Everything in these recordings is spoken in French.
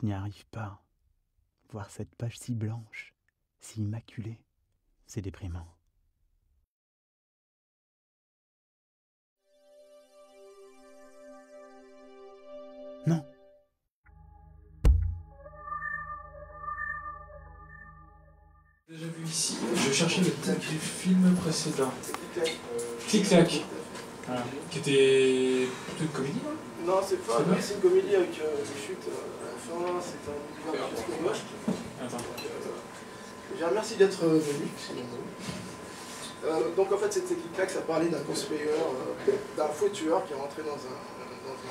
Je n'y arrive pas. Voir cette page si blanche, si immaculée, c'est déprimant. Non. Déjà vu ici, je cherchais le titre du film précédent. Tic-tac. Voilà. Qui était plutôt une comédie, non? Non, c'est une comédie avec des chutes à la fin, c'est un univers plus moche. Attends. Je remercie d'être venu. Donc en fait, c'était Tic-tac, ça parlait d'un cosplayer, d'un faux tueur qui est rentré dans une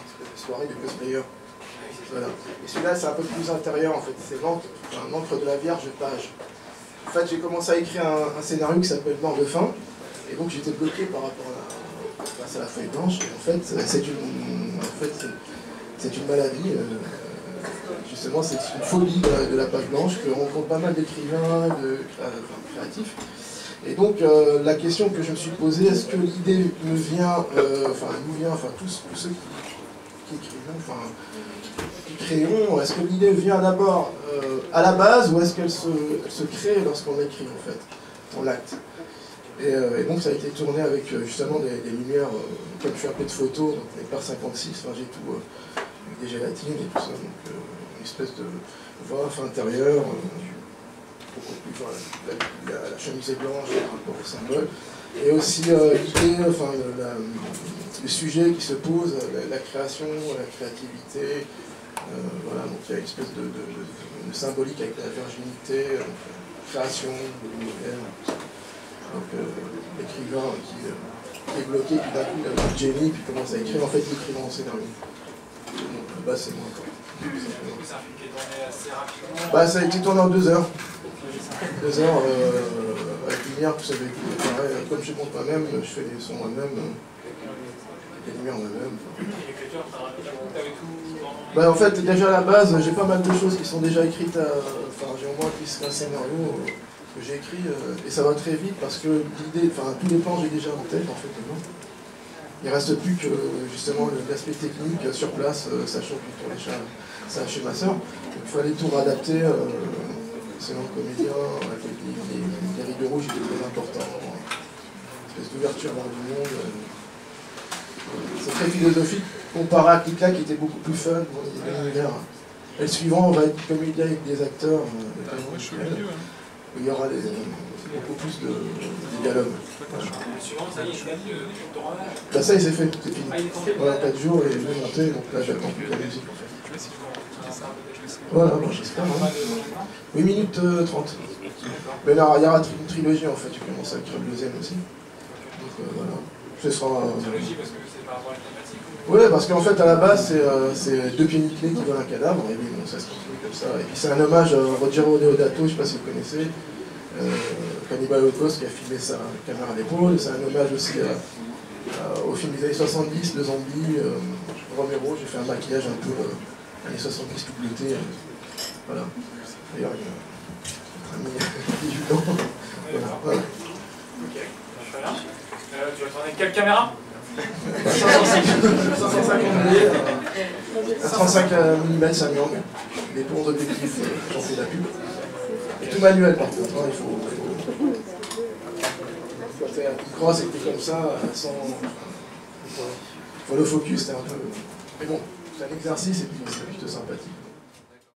espèce de soirée de cosplayer. Voilà. Et celui-là, c'est un peu plus intérieur en fait, c'est l'encre de la Vierge page. En fait, j'ai commencé à écrire un scénario qui s'appelle Mort de faim, et donc j'étais bloqué par rapport à la feuille blanche. Et en fait, c'est une maladie, justement, c'est une phobie de la page blanche que rencontrent pas mal d'écrivains, créatifs. Et donc, la question que je me suis posée, est-ce que l'idée me vient, tous ceux qui écrivons, qui créons, est-ce que l'idée vient d'abord à la base ou est-ce qu'elle se crée lorsqu'on écrit en fait, dans l'acte. Et donc ça a été tourné avec justement des lumières, comme je fais un peu de photos, donc les par 56, enfin, j'ai tout, avec des gélatines et tout ça, donc une espèce de voix intérieure, beaucoup plus, voilà, la chemise est blanche, par rapport au symbole, et aussi l'idée, le sujet qui se pose, la création, la créativité. Voilà, donc il y a une espèce de symbolique avec la virginité, création, de l'univers. Donc l'écrivain qui est bloqué, puis d'un coup il a un génie, puis commence à écrire, en fait il écrit dans le scénario. Donc là c'est moi. Du coup c'est un film qui est tourné assez rapidement. Bah ça a été tourné en 2 heures. 2 heures avec lumière, tout ça avec pareil, comme je compte moi-même, je fais les sons moi-même. Les lumières moi-même. Bah en fait déjà à la base j'ai pas mal de choses qui sont déjà écrites, j'ai au moins un scénario que j'ai écrit et ça va très vite parce que l'idée, tous les plans j'ai déjà en tête en fait dedans. Il ne reste plus que justement l'aspect technique sur place, sachant que je tournais ça chez ma soeur. Il fallait tout réadapter, selon le comédien, avec les rideaux rouges étaient très importants, une espèce d'ouverture vers le monde. C'est très philosophique, comparé à Tic-tac qui était beaucoup plus fun. Et le suivant, on va être comédien avec des acteurs, où il y aura beaucoup plus de dialogue. Le suivant, ça y est, je gagne des films d'horreur. Bah ça, il s'est fait, c'est fini. Voilà, 4 jours et je vais monter, donc là j'attends plus la musique. Voilà, bon, j'espère. 8 minutes 30. Mais là, il y aura une trilogie en fait, tu commences à écrire le deuxième aussi. Donc voilà. Ce sera. Trilogie parce que c'est par rapport à la thématique. Oui, parce qu'en fait, à la base, c'est 2 pieds nickelés qui volent un cadavre, et puis bon, ça se continue comme ça. Et puis c'est un hommage à Ruggero Deodato, je ne sais pas si vous connaissez, Cannibal Holocaust qui a filmé sa caméra à l'épaule. C'est un hommage aussi au film des années 70, Le Zombie, Romero. J'ai fait un maquillage un peu années 70 tout bleuté. Voilà. D'ailleurs, il y a un ami Julien. Voilà. Ok, très bien. Tu vas tourner quelle caméra 35 mm Samyang, les tours d'objectifs, j'en fais la pub. Et tout manuel par contre, hein, il faut faire une croix, c'était comme ça, sans. Pour le focus, c'était un peu. Mais bon, c'est un exercice et puis c'est plutôt sympathique.